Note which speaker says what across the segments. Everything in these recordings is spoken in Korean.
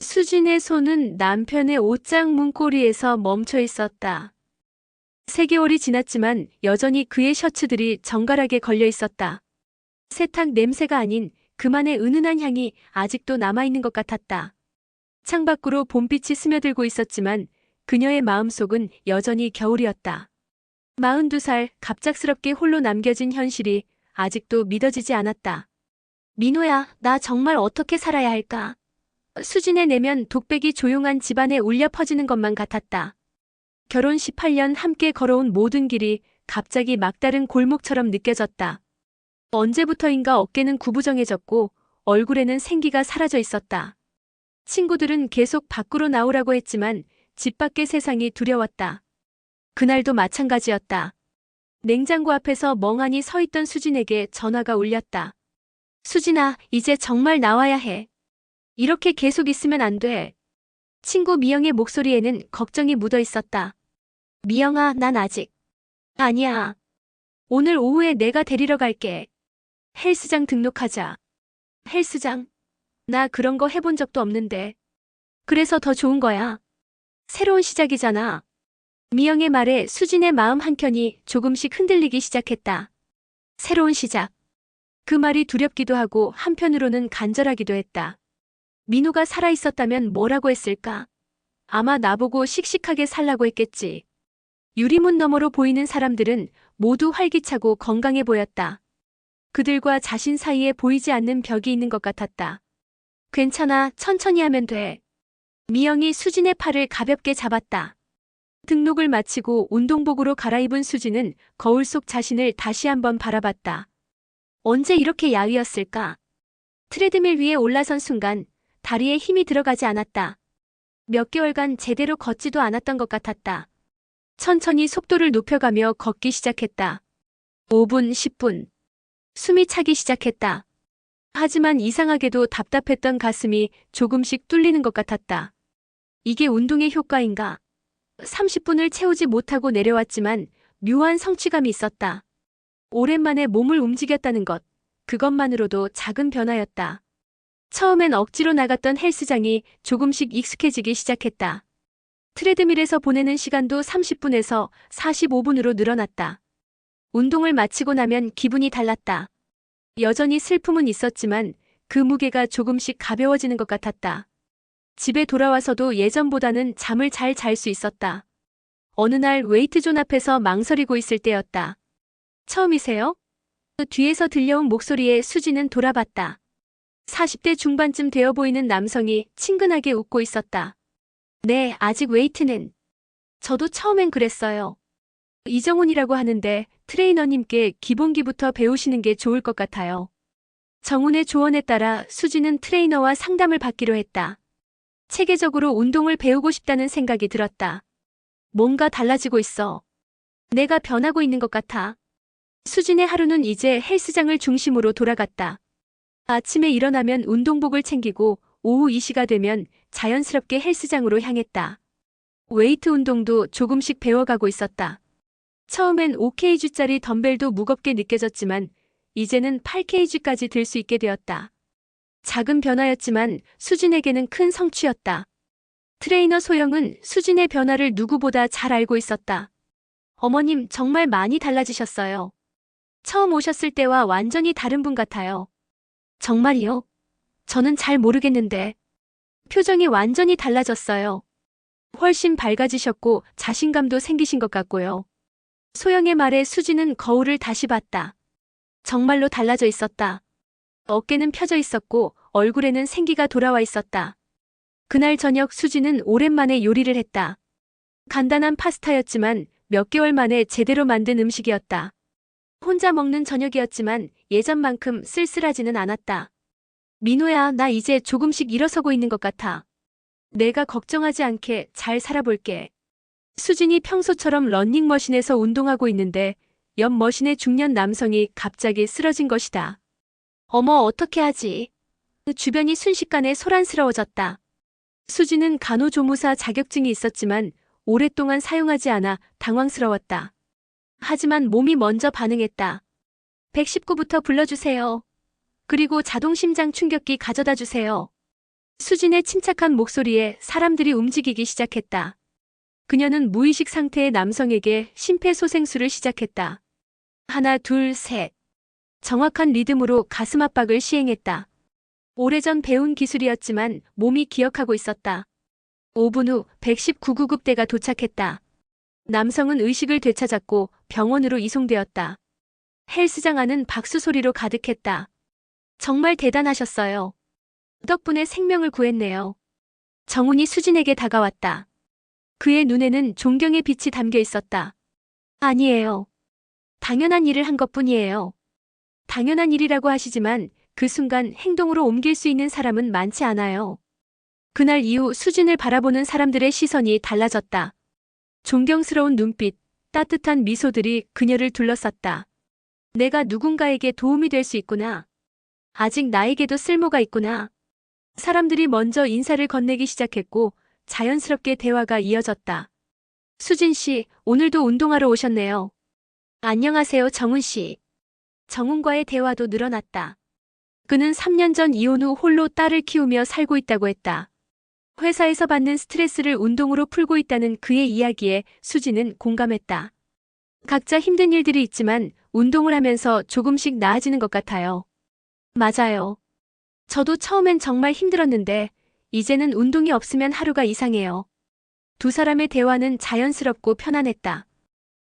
Speaker 1: 수진의 손은 남편의 옷장 문고리에서 멈춰 있었다. 3개월이 지났지만 여전히 그의 셔츠들이 정갈하게 걸려 있었다. 세탁 냄새가 아닌 그만의 은은한 향이 아직도 남아있는 것 같았다. 창밖으로 봄빛이 스며들고 있었지만 그녀의 마음속은 여전히 겨울이었다. 42살 갑작스럽게 홀로 남겨진 현실이 아직도 믿어지지 않았다. 민호야, 나 정말 어떻게 살아야 할까? 수진의 내면 독백이 조용한 집안에 울려 퍼지는 것만 같았다. 결혼 18년 함께 걸어온 모든 길이 갑자기 막다른 골목처럼 느껴졌다. 언제부터인가 어깨는 구부정해졌고 얼굴에는 생기가 사라져 있었다. 친구들은 계속 밖으로 나오라고 했지만 집 밖의 세상이 두려웠다. 그날도 마찬가지였다. 냉장고 앞에서 멍하니 서 있던 수진에게 전화가 울렸다. 수진아, 이제 정말 나와야 해. 이렇게 계속 있으면 안 돼. 친구 미영의 목소리에는 걱정이 묻어 있었다. 미영아, 난 아직. 아니야. 오늘 오후에 내가 데리러 갈게. 헬스장 등록하자. 헬스장? 나 그런 거 해본 적도 없는데. 그래서 더 좋은 거야. 새로운 시작이잖아. 미영의 말에 수진의 마음 한켠이 조금씩 흔들리기 시작했다. 새로운 시작. 그 말이 두렵기도 하고 한편으로는 간절하기도 했다. 민호가 살아있었다면 뭐라고 했을까? 아마 나보고 씩씩하게 살라고 했겠지. 유리문 너머로 보이는 사람들은 모두 활기차고 건강해 보였다. 그들과 자신 사이에 보이지 않는 벽이 있는 것 같았다. 괜찮아, 천천히 하면 돼. 미영이 수진의 팔을 가볍게 잡았다. 등록을 마치고 운동복으로 갈아입은 수진은 거울 속 자신을 다시 한번 바라봤다. 언제 이렇게 야위었을까? 트레드밀 위에 올라선 순간 다리에 힘이 들어가지 않았다. 몇 개월간 제대로 걷지도 않았던 것 같았다. 천천히 속도를 높여가며 걷기 시작했다. 5분, 10분. 숨이 차기 시작했다. 하지만 이상하게도 답답했던 가슴이 조금씩 뚫리는 것 같았다. 이게 운동의 효과인가? 30분을 채우지 못하고 내려왔지만 묘한 성취감이 있었다. 오랜만에 몸을 움직였다는 것, 그것만으로도 작은 변화였다. 처음엔 억지로 나갔던 헬스장이 조금씩 익숙해지기 시작했다. 트레드밀에서 보내는 시간도 30분에서 45분으로 늘어났다. 운동을 마치고 나면 기분이 달랐다. 여전히 슬픔은 있었지만 그 무게가 조금씩 가벼워지는 것 같았다. 집에 돌아와서도 예전보다는 잠을 잘 잘 수 있었다. 어느 날 웨이트존 앞에서 망설이고 있을 때였다. 처음이세요? 뒤에서 들려온 목소리에 수지는 돌아봤다. 40대 중반쯤 되어 보이는 남성이 친근하게 웃고 있었다. 네, 아직 웨이트는. 저도 처음엔 그랬어요. 이정훈이라고 하는데 트레이너님께 기본기부터 배우시는 게 좋을 것 같아요. 정훈의 조언에 따라 수지는 트레이너와 상담을 받기로 했다. 체계적으로 운동을 배우고 싶다는 생각이 들었다. 뭔가 달라지고 있어. 내가 변하고 있는 것 같아. 수진의 하루는 이제 헬스장을 중심으로 돌아갔다. 아침에 일어나면 운동복을 챙기고 오후 2시가 되면 자연스럽게 헬스장으로 향했다. 웨이트 운동도 조금씩 배워가고 있었다. 처음엔 5kg짜리 덤벨도 무겁게 느껴졌지만 이제는 8kg까지 들 수 있게 되었다. 작은 변화였지만 수진에게는 큰 성취였다. 트레이너 소영은 수진의 변화를 누구보다 잘 알고 있었다. 어머님, 정말 많이 달라지셨어요. 처음 오셨을 때와 완전히 다른 분 같아요. 정말이요? 저는 잘 모르겠는데. 표정이 완전히 달라졌어요. 훨씬 밝아지셨고 자신감도 생기신 것 같고요. 소영의 말에 수지는 거울을 다시 봤다. 정말로 달라져 있었다. 어깨는 펴져 있었고 얼굴에는 생기가 돌아와 있었다. 그날 저녁 수지는 오랜만에 요리를 했다. 간단한 파스타였지만 몇 개월 만에 제대로 만든 음식이었다. 혼자 먹는 저녁이었지만 예전만큼 쓸쓸하지는 않았다. 민호야, 나 이제 조금씩 일어서고 있는 것 같아. 내가 걱정하지 않게 잘 살아볼게. 수진이 평소처럼 러닝머신에서 운동하고 있는데 옆 머신의 중년 남성이 갑자기 쓰러진 것이다. 어머, 어떻게 하지? 주변이 순식간에 소란스러워졌다. 수진은 간호조무사 자격증이 있었지만 오랫동안 사용하지 않아 당황스러웠다. 하지만 몸이 먼저 반응했다. 119부터 불러주세요. 그리고 자동심장 충격기 가져다 주세요. 수진의 침착한 목소리에 사람들이 움직이기 시작했다. 그녀는 무의식 상태의 남성에게 심폐소생술을 시작했다. 하나, 둘, 셋. 정확한 리듬으로 가슴 압박을 시행했다. 오래전 배운 기술이었지만 몸이 기억하고 있었다. 5분 후 119구급대가 도착했다. 남성은 의식을 되찾았고 병원으로 이송되었다. 헬스장 안은 박수 소리로 가득했다. 정말 대단하셨어요. 덕분에 생명을 구했네요. 정훈이 수진에게 다가왔다. 그의 눈에는 존경의 빛이 담겨 있었다. 아니에요. 당연한 일을 한 것뿐이에요. 당연한 일이라고 하시지만 그 순간 행동으로 옮길 수 있는 사람은 많지 않아요. 그날 이후 수진을 바라보는 사람들의 시선이 달라졌다. 존경스러운 눈빛, 따뜻한 미소들이 그녀를 둘러쌌다. 내가 누군가에게 도움이 될 수 있구나. 아직 나에게도 쓸모가 있구나. 사람들이 먼저 인사를 건네기 시작했고 자연스럽게 대화가 이어졌다. 수진 씨, 오늘도 운동하러 오셨네요. 안녕하세요, 정훈 씨. 정훈과의 대화도 늘어났다. 그는 3년 전 이혼 후 홀로 딸을 키우며 살고 있다고 했다. 회사에서 받는 스트레스를 운동으로 풀고 있다는 그의 이야기에 수진은 공감했다. 각자 힘든 일들이 있지만 운동을 하면서 조금씩 나아지는 것 같아요. 맞아요. 저도 처음엔 정말 힘들었는데 이제는 운동이 없으면 하루가 이상해요. 두 사람의 대화는 자연스럽고 편안했다.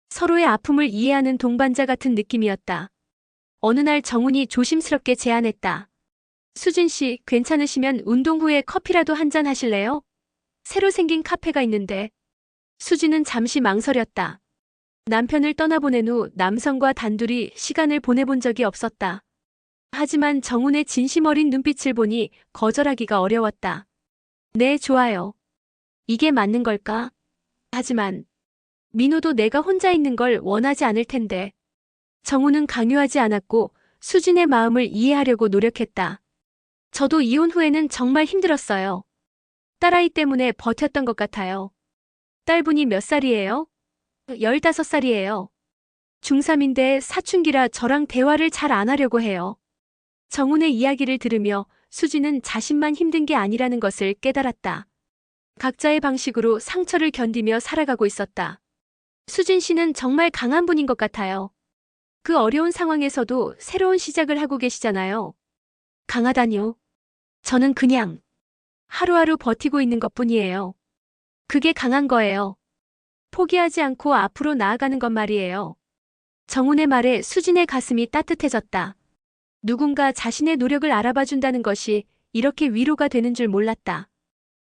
Speaker 1: 서로의 아픔을 이해하는 동반자 같은 느낌이었다. 어느 날 정훈이 조심스럽게 제안했다. 수진 씨, 괜찮으시면 운동 후에 커피라도 한잔 하실래요? 새로 생긴 카페가 있는데. 수진은 잠시 망설였다. 남편을 떠나보낸 후 남성과 단둘이 시간을 보내본 적이 없었다. 하지만 정훈의 진심 어린 눈빛을 보니 거절하기가 어려웠다. 네, 좋아요. 이게 맞는 걸까? 하지만 민호도 내가 혼자 있는 걸 원하지 않을 텐데. 정훈은 강요하지 않았고 수진의 마음을 이해하려고 노력했다. 저도 이혼 후에는 정말 힘들었어요. 딸아이 때문에 버텼던 것 같아요. 딸분이 몇 살이에요? 15살이에요. 중3인데 사춘기라 저랑 대화를 잘 안 하려고 해요. 정훈의 이야기를 들으며 수진은 자신만 힘든 게 아니라는 것을 깨달았다. 각자의 방식으로 상처를 견디며 살아가고 있었다. 수진 씨는 정말 강한 분인 것 같아요. 그 어려운 상황에서도 새로운 시작을 하고 계시잖아요. 강하다뇨. 저는 그냥 하루하루 버티고 있는 것뿐이에요. 그게 강한 거예요. 포기하지 않고 앞으로 나아가는 것 말이에요. 정훈의 말에 수진의 가슴이 따뜻해졌다. 누군가 자신의 노력을 알아봐준다는 것이 이렇게 위로가 되는 줄 몰랐다.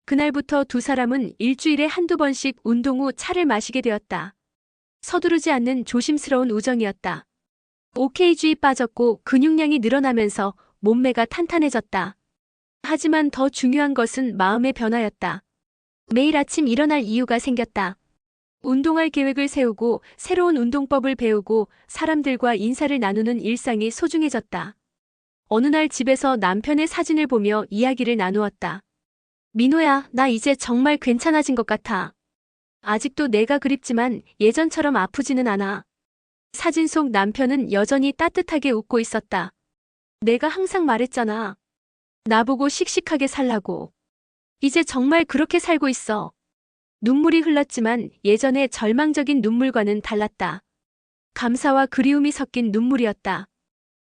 Speaker 1: 그날부터 두 사람은 일주일에 한두 번씩 운동 후 차를 마시게 되었다. 서두르지 않는 조심스러운 우정이었다. OK주의 빠졌고 근육량이 늘어나면서 몸매가 탄탄해졌다. 하지만 더 중요한 것은 마음의 변화였다. 매일 아침 일어날 이유가 생겼다. 운동할 계획을 세우고 새로운 운동법을 배우고 사람들과 인사를 나누는 일상이 소중해졌다. 어느 날 집에서 남편의 사진을 보며 이야기를 나누었다. 민호야, 나 이제 정말 괜찮아진 것 같아. 아직도 내가 그립지만 예전처럼 아프지는 않아. 사진 속 남편은 여전히 따뜻하게 웃고 있었다. 내가 항상 말했잖아. 나보고 씩씩하게 살라고. 이제 정말 그렇게 살고 있어. 눈물이 흘렀지만 예전의 절망적인 눈물과는 달랐다. 감사와 그리움이 섞인 눈물이었다.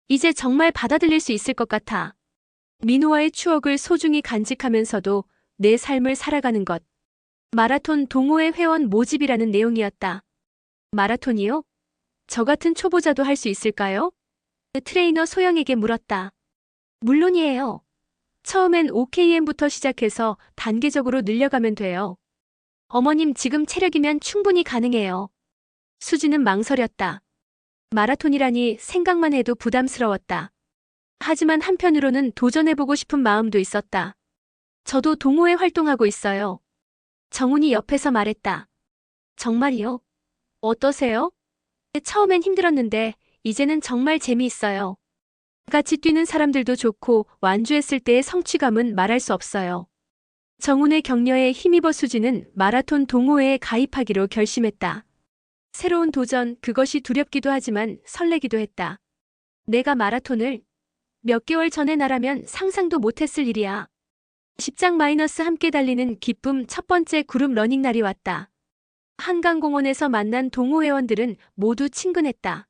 Speaker 1: 이제 정말 받아들일 수 있을 것 같아. 민호와의 추억을 소중히 간직하면서도 내 삶을 살아가는 것. 마라톤 동호회 회원 모집이라는 내용이었다. 마라톤이요? 저 같은 초보자도 할 수 있을까요? 트레이너 소영에게 물었다. 물론이에요. 처음엔 OKM부터 시작해서 단계적으로 늘려가면 돼요. 어머님, 지금 체력이면 충분히 가능해요. 수지는 망설였다. 마라톤이라니 생각만 해도 부담스러웠다. 하지만 한편으로는 도전해보고 싶은 마음도 있었다. 저도 동호회 활동하고 있어요. 정훈이 옆에서 말했다. 정말이요? 어떠세요? 처음엔 힘들었는데 이제는 정말 재미있어요. 같이 뛰는 사람들도 좋고 완주했을 때의 성취감은 말할 수 없어요. 정훈의 격려에 힘입어 수지는 마라톤 동호회에 가입하기로 결심했다. 새로운 도전, 그것이 두렵기도 하지만 설레기도 했다. 내가 마라톤을 몇 개월 전에 나라면 상상도 못했을 일이야. 10장 마이너스 함께 달리는 기쁨 첫 번째 그룹 러닝 날이 왔다. 한강공원에서 만난 동호 회원들은 모두 친근했다.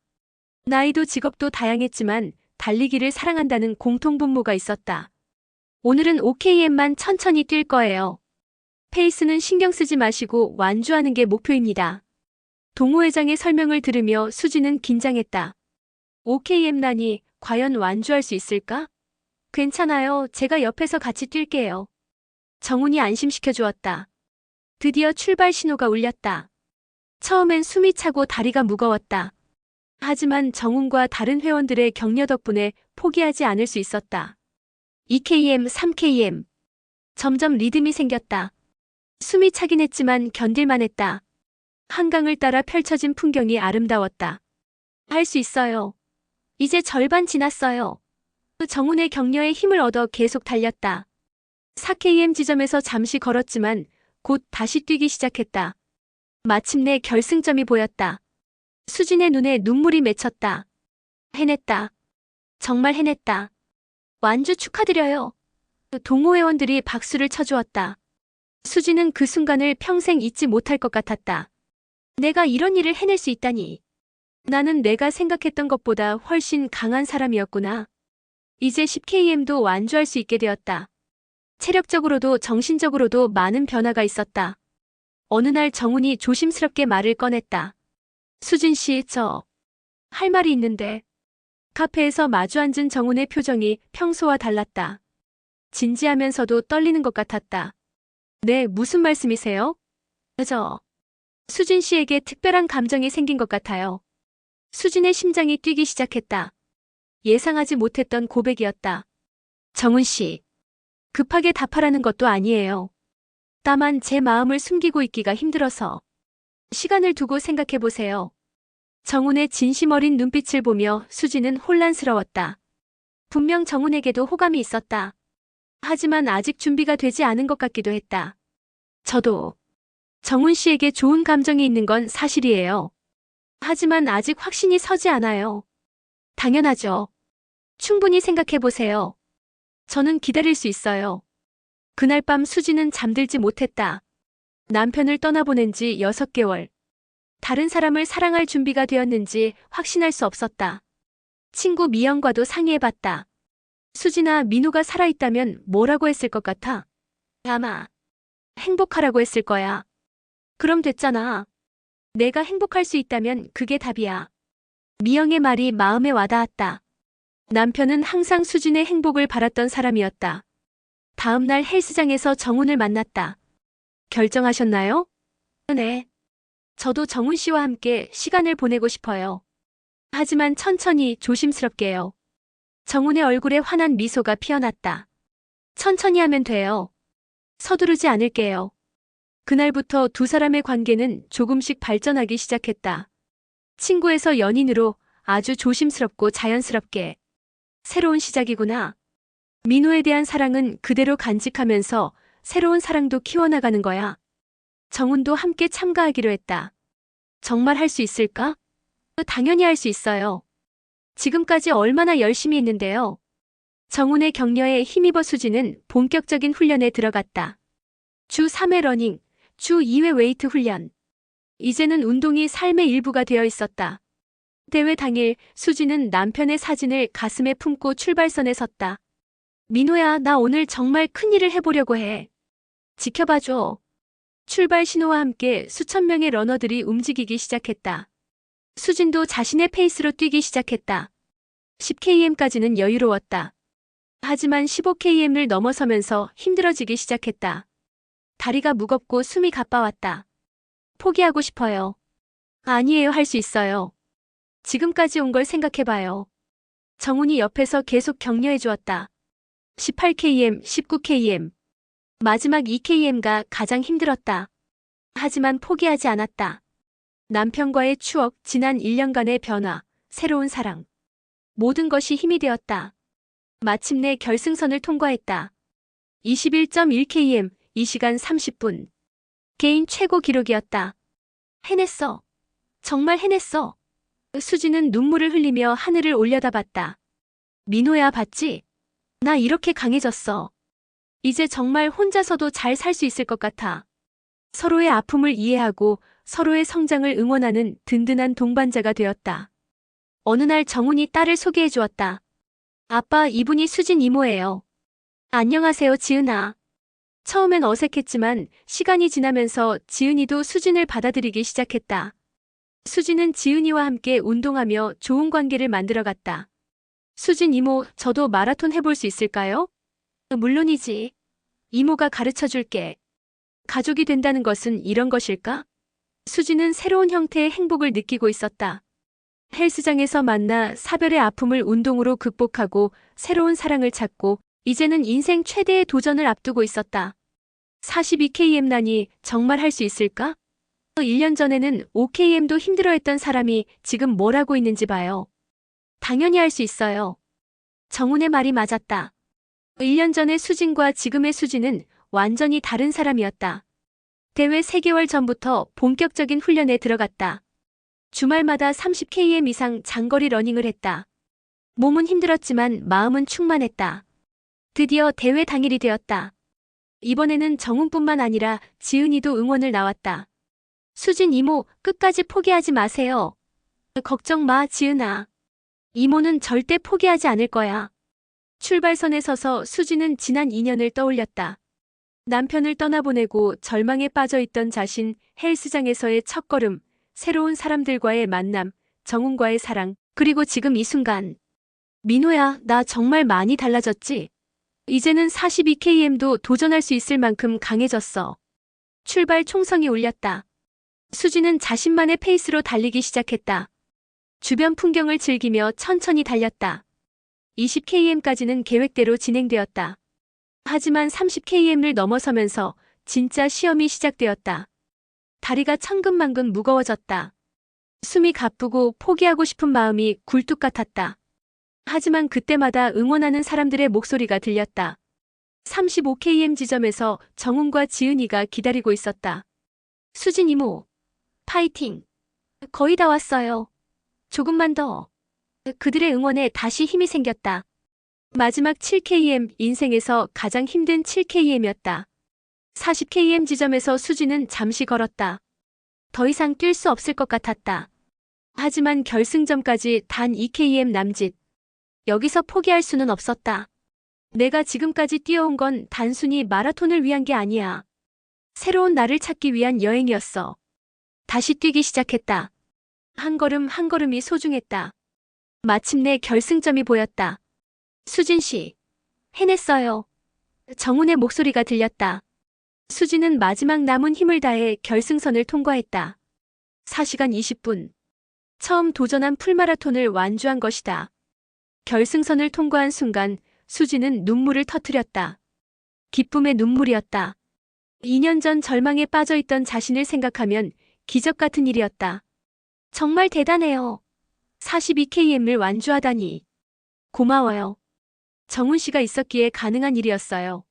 Speaker 1: 나이도 직업도 다양했지만 달리기를 사랑한다는 공통분모가 있었다. 오늘은 OKM만 천천히 뛸 거예요. 페이스는 신경 쓰지 마시고 완주하는 게 목표입니다. 동호회장의 설명을 들으며 수지는 긴장했다. OKM라니 과연 완주할 수 있을까? 괜찮아요. 제가 옆에서 같이 뛸게요. 정훈이 안심시켜 주었다. 드디어 출발 신호가 울렸다. 처음엔 숨이 차고 다리가 무거웠다. 하지만 정훈과 다른 회원들의 격려 덕분에 포기하지 않을 수 있었다. 2km, 3km. 점점 리듬이 생겼다. 숨이 차긴 했지만 견딜만 했다. 한강을 따라 펼쳐진 풍경이 아름다웠다. 할 수 있어요. 이제 절반 지났어요. 정훈의 격려에 힘을 얻어 계속 달렸다. 4km 지점에서 잠시 걸었지만 곧 다시 뛰기 시작했다. 마침내 결승점이 보였다. 수진의 눈에 눈물이 맺혔다. 해냈다. 정말 해냈다. 완주 축하드려요. 동호회원들이 박수를 쳐주었다. 수진은 그 순간을 평생 잊지 못할 것 같았다. 내가 이런 일을 해낼 수 있다니. 나는 내가 생각했던 것보다 훨씬 강한 사람이었구나. 이제 10km도 완주할 수 있게 되었다. 체력적으로도 정신적으로도 많은 변화가 있었다. 어느 날 정훈이 조심스럽게 말을 꺼냈다. 수진 씨, 할 말이 있는데. 카페에서 마주 앉은 정훈의 표정이 평소와 달랐다. 진지하면서도 떨리는 것 같았다. 네, 무슨 말씀이세요? 수진 씨에게 특별한 감정이 생긴 것 같아요. 수진의 심장이 뛰기 시작했다. 예상하지 못했던 고백이었다. 정훈 씨, 급하게 답하라는 것도 아니에요. 다만 제 마음을 숨기고 있기가 힘들어서. 시간을 두고 생각해보세요. 정훈의 진심 어린 눈빛을 보며 수진은 혼란스러웠다. 분명 정훈에게도 호감이 있었다. 하지만 아직 준비가 되지 않은 것 같기도 했다. 저도 정훈 씨에게 좋은 감정이 있는 건 사실이에요. 하지만 아직 확신이 서지 않아요. 당연하죠. 충분히 생각해보세요. 저는 기다릴 수 있어요. 그날 밤 수지는 잠들지 못했다. 남편을 떠나보낸 지 6개월. 다른 사람을 사랑할 준비가 되었는지 확신할 수 없었다. 친구 미영과도 상의해봤다. 수지나 민우가 살아있다면 뭐라고 했을 것 같아? 아마 행복하라고 했을 거야. 그럼 됐잖아. 내가 행복할 수 있다면 그게 답이야. 미영의 말이 마음에 와닿았다. 남편은 항상 수진의 행복을 바랐던 사람이었다. 다음 날 헬스장에서 정훈을 만났다. 결정하셨나요? 네. 저도 정훈 씨와 함께 시간을 보내고 싶어요. 하지만 천천히 조심스럽게요. 정훈의 얼굴에 환한 미소가 피어났다. 천천히 하면 돼요. 서두르지 않을게요. 그날부터 두 사람의 관계는 조금씩 발전하기 시작했다. 친구에서 연인으로 아주 조심스럽고 자연스럽게. 새로운 시작이구나. 민호에 대한 사랑은 그대로 간직하면서 새로운 사랑도 키워나가는 거야. 정훈도 함께 참가하기로 했다. 정말 할 수 있을까? 당연히 할 수 있어요. 지금까지 얼마나 열심히 했는데요. 정훈의 격려에 힘입어 수지는 본격적인 훈련에 들어갔다. 주 3회 러닝, 주 2회 웨이트 훈련. 이제는 운동이 삶의 일부가 되어 있었다. 대회 당일 수지는 남편의 사진을 가슴에 품고 출발선에 섰다. 민호야, 나 오늘 정말 큰일을 해보려고 해. 지켜봐줘. 출발 신호와 함께 수천 명의 러너들이 움직이기 시작했다. 수진도 자신의 페이스로 뛰기 시작했다. 10km까지는 여유로웠다. 하지만 15km를 넘어서면서 힘들어지기 시작했다. 다리가 무겁고 숨이 가빠왔다. 포기하고 싶어요. 아니에요, 할 수 있어요. 지금까지 온 걸 생각해봐요. 정훈이 옆에서 계속 격려해 주었다. 18km, 19km. 마지막 2km가 가장 힘들었다. 하지만 포기하지 않았다. 남편과의 추억, 지난 1년간의 변화, 새로운 사랑. 모든 것이 힘이 되었다. 마침내 결승선을 통과했다. 21.1km, 2시간 30분. 개인 최고 기록이었다. 해냈어. 정말 해냈어. 수지는 눈물을 흘리며 하늘을 올려다봤다. 민호야, 봤지? 나 이렇게 강해졌어. 이제 정말 혼자서도 잘 살 수 있을 것 같아. 서로의 아픔을 이해하고 서로의 성장을 응원하는 든든한 동반자가 되었다. 어느 날 정훈이 딸을 소개해 주었다. 아빠, 이분이 수진 이모예요. 안녕하세요, 지은아. 처음엔 어색했지만 시간이 지나면서 지은이도 수진을 받아들이기 시작했다. 수진은 지은이와 함께 운동하며 좋은 관계를 만들어갔다. 수진 이모, 저도 마라톤 해볼 수 있을까요? 물론이지. 이모가 가르쳐 줄게. 가족이 된다는 것은 이런 것일까? 수진은 새로운 형태의 행복을 느끼고 있었다. 헬스장에서 만나 사별의 아픔을 운동으로 극복하고 새로운 사랑을 찾고 이제는 인생 최대의 도전을 앞두고 있었다. 42km라니 정말 할 수 있을까? 1년 전에는 5km도 힘들어했던 사람이 지금 뭘 하고 있는지 봐요. 당연히 할 수 있어요. 정훈의 말이 맞았다. 1년 전의 수진과 지금의 수진은 완전히 다른 사람이었다. 대회 3개월 전부터 본격적인 훈련에 들어갔다. 주말마다 30km 이상 장거리 러닝을 했다. 몸은 힘들었지만 마음은 충만했다. 드디어 대회 당일이 되었다. 이번에는 정훈뿐만 아니라 지은이도 응원을 나왔다. 수진 이모, 끝까지 포기하지 마세요. 걱정 마, 지은아. 이모는 절대 포기하지 않을 거야. 출발선에 서서 수진은 지난 2년을 떠올렸다. 남편을 떠나보내고 절망에 빠져있던 자신, 헬스장에서의 첫걸음, 새로운 사람들과의 만남, 정훈과의 사랑, 그리고 지금 이 순간. 민호야, 나 정말 많이 달라졌지? 이제는 42km도 도전할 수 있을 만큼 강해졌어. 출발 총성이 울렸다. 수진은 자신만의 페이스로 달리기 시작했다. 주변 풍경을 즐기며 천천히 달렸다. 20km까지는 계획대로 진행되었다. 하지만 30km를 넘어서면서 진짜 시험이 시작되었다. 다리가 천근만근 무거워졌다. 숨이 가쁘고 포기하고 싶은 마음이 굴뚝 같았다. 하지만 그때마다 응원하는 사람들의 목소리가 들렸다. 35km 지점에서 정훈과 지은이가 기다리고 있었다. 수진 이모, 파이팅! 거의 다 왔어요. 조금만 더. 그들의 응원에 다시 힘이 생겼다. 마지막 7km, 인생에서 가장 힘든 7km였다. 40km 지점에서 수진은 잠시 걸었다. 더 이상 뛸 수 없을 것 같았다. 하지만 결승점까지 단 2km 남짓. 여기서 포기할 수는 없었다. 내가 지금까지 뛰어온 건 단순히 마라톤을 위한 게 아니야. 새로운 나를 찾기 위한 여행이었어. 다시 뛰기 시작했다. 한 걸음 한 걸음이 소중했다. 마침내 결승점이 보였다. 수진 씨, 해냈어요. 정훈의 목소리가 들렸다. 수진은 마지막 남은 힘을 다해 결승선을 통과했다. 4시간 20분. 처음 도전한 풀마라톤을 완주한 것이다. 결승선을 통과한 순간 수진은 눈물을 터뜨렸다. 기쁨의 눈물이었다. 2년 전 절망에 빠져있던 자신을 생각하면 기적 같은 일이었다. 정말 대단해요. 42km를 완주하다니. 고마워요. 정훈 씨가 있었기에 가능한 일이었어요.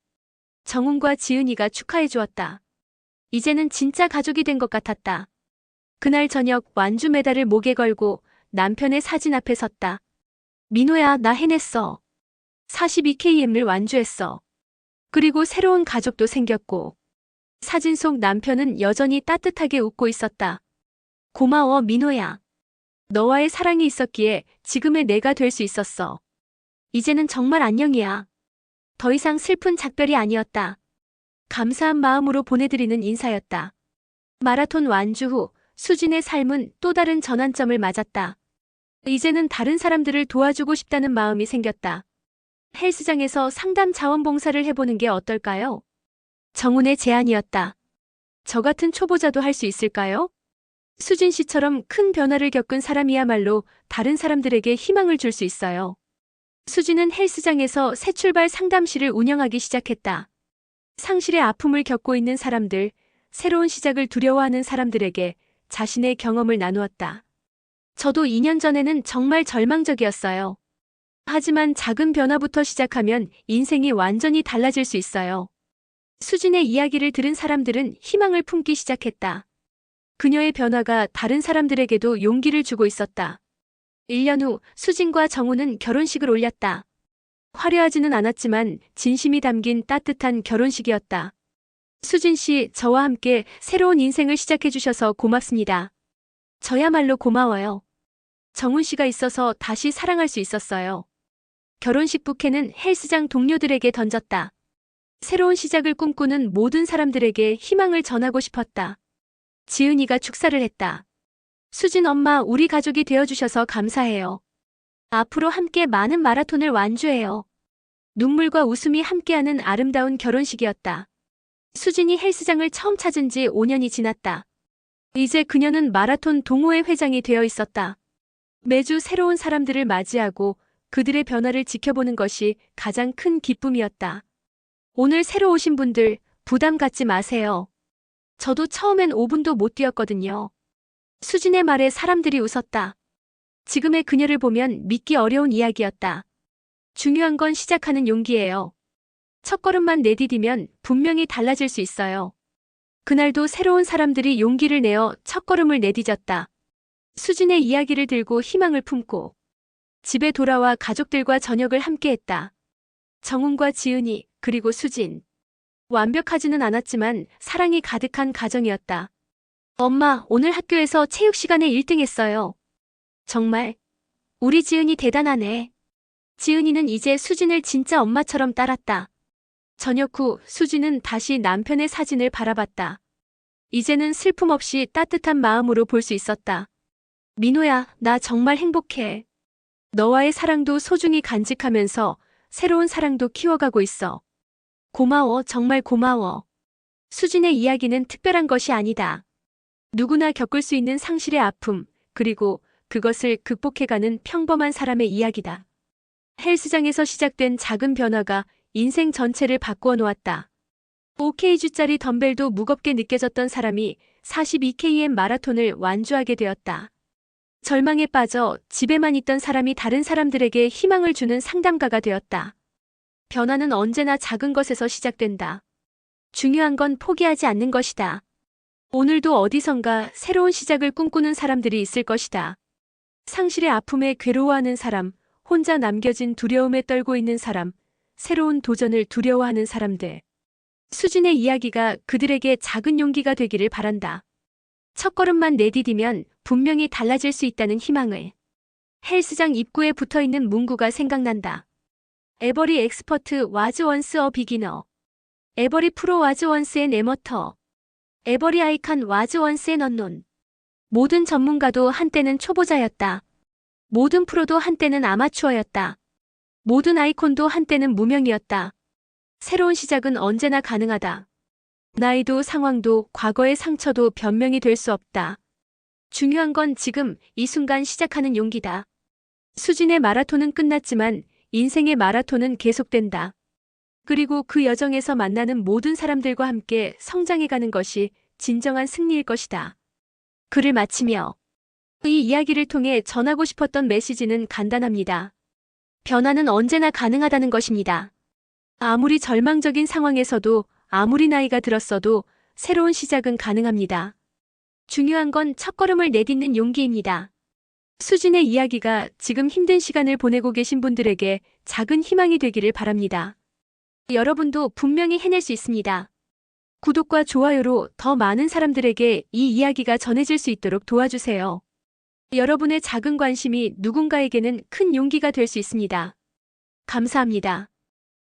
Speaker 1: 정훈과 지은이가 축하해 주었다. 이제는 진짜 가족이 된 것 같았다. 그날 저녁 완주 메달을 목에 걸고 남편의 사진 앞에 섰다. 민호야, 나 해냈어. 42km를 완주했어. 그리고 새로운 가족도 생겼고. 사진 속 남편은 여전히 따뜻하게 웃고 있었다. 고마워, 민호야. 너와의 사랑이 있었기에 지금의 내가 될 수 있었어. 이제는 정말 안녕이야. 더 이상 슬픈 작별이 아니었다. 감사한 마음으로 보내드리는 인사였다. 마라톤 완주 후 수진의 삶은 또 다른 전환점을 맞았다. 이제는 다른 사람들을 도와주고 싶다는 마음이 생겼다. 헬스장에서 상담 자원봉사를 해보는 게 어떨까요? 정훈의 제안이었다. 저 같은 초보자도 할 수 있을까요? 수진 씨처럼 큰 변화를 겪은 사람이야말로 다른 사람들에게 희망을 줄 수 있어요. 수진은 헬스장에서 새 출발 상담실을 운영하기 시작했다. 상실의 아픔을 겪고 있는 사람들, 새로운 시작을 두려워하는 사람들에게 자신의 경험을 나누었다. 저도 2년 전에는 정말 절망적이었어요. 하지만 작은 변화부터 시작하면 인생이 완전히 달라질 수 있어요. 수진의 이야기를 들은 사람들은 희망을 품기 시작했다. 그녀의 변화가 다른 사람들에게도 용기를 주고 있었다. 1년 후 수진과 정훈은 결혼식을 올렸다. 화려하지는 않았지만 진심이 담긴 따뜻한 결혼식이었다. 수진 씨, 저와 함께 새로운 인생을 시작해 주셔서 고맙습니다. 저야말로 고마워요. 정훈 씨가 있어서 다시 사랑할 수 있었어요. 결혼식 부케는 헬스장 동료들에게 던졌다. 새로운 시작을 꿈꾸는 모든 사람들에게 희망을 전하고 싶었다. 지은이가 축사를 했다. 수진 엄마, 우리 가족이 되어주셔서 감사해요. 앞으로 함께 많은 마라톤을 완주해요. 눈물과 웃음이 함께하는 아름다운 결혼식이었다. 수진이 헬스장을 처음 찾은 지 5년이 지났다. 이제 그녀는 마라톤 동호회 회장이 되어 있었다. 매주 새로운 사람들을 맞이하고 그들의 변화를 지켜보는 것이 가장 큰 기쁨이었다. 오늘 새로 오신 분들 부담 갖지 마세요. 저도 처음엔 5분도 못 뛰었거든요. 수진의 말에 사람들이 웃었다. 지금의 그녀를 보면 믿기 어려운 이야기였다. 중요한 건 시작하는 용기예요. 첫걸음만 내디디면 분명히 달라질 수 있어요. 그날도 새로운 사람들이 용기를 내어 첫걸음을 내디뎠다. 수진의 이야기를 들고 희망을 품고 집에 돌아와 가족들과 저녁을 함께했다. 정훈과 지은이, 그리고 수진. 완벽하지는 않았지만 사랑이 가득한 가정이었다. 엄마, 오늘 학교에서 체육 시간에 1등 했어요. 정말? 우리 지은이 대단하네. 지은이는 이제 수진을 진짜 엄마처럼 따랐다. 저녁 후 수진은 다시 남편의 사진을 바라봤다. 이제는 슬픔 없이 따뜻한 마음으로 볼 수 있었다. 민호야, 나 정말 행복해. 너와의 사랑도 소중히 간직하면서 새로운 사랑도 키워가고 있어. 고마워, 정말 고마워. 수진의 이야기는 특별한 것이 아니다. 누구나 겪을 수 있는 상실의 아픔, 그리고 그것을 극복해가는 평범한 사람의 이야기다. 헬스장에서 시작된 작은 변화가 인생 전체를 바꾸어 놓았다. 5kg짜리 덤벨도 무겁게 느껴졌던 사람이 42km 마라톤을 완주하게 되었다. 절망에 빠져 집에만 있던 사람이 다른 사람들에게 희망을 주는 상담가가 되었다. 변화는 언제나 작은 것에서 시작된다. 중요한 건 포기하지 않는 것이다. 오늘도 어디선가 새로운 시작을 꿈꾸는 사람들이 있을 것이다. 상실의 아픔에 괴로워하는 사람, 혼자 남겨진 두려움에 떨고 있는 사람, 새로운 도전을 두려워하는 사람들. 수진의 이야기가 그들에게 작은 용기가 되기를 바란다. 첫걸음만 내디디면 분명히 달라질 수 있다는 희망을. 헬스장 입구에 붙어있는 문구가 생각난다. 에버리 엑스퍼트 와즈 원스 어 비기너. 에버리 프로 와즈 원스 앤 에머터. 에버리 아이칸 와즈 원스 앤 언논. 모든 전문가도 한때는 초보자였다. 모든 프로도 한때는 아마추어였다. 모든 아이콘도 한때는 무명이었다. 새로운 시작은 언제나 가능하다. 나이도 상황도 과거의 상처도 변명이 될 수 없다. 중요한 건 지금 이 순간 시작하는 용기다. 수진의 마라톤은 끝났지만 인생의 마라톤은 계속된다. 그리고 그 여정에서 만나는 모든 사람들과 함께 성장해가는 것이 진정한 승리일 것이다. 글을 마치며 이 이야기를 통해 전하고 싶었던 메시지는 간단합니다. 변화는 언제나 가능하다는 것입니다. 아무리 절망적인 상황에서도 아무리 나이가 들었어도 새로운 시작은 가능합니다. 중요한 건 첫걸음을 내딛는 용기입니다. 수진의 이야기가 지금 힘든 시간을 보내고 계신 분들에게 작은 희망이 되기를 바랍니다. 여러분도 분명히 해낼 수 있습니다. 구독과 좋아요로 더 많은 사람들에게 이 이야기가 전해질 수 있도록 도와주세요. 여러분의 작은 관심이 누군가에게는 큰 용기가 될 수 있습니다. 감사합니다.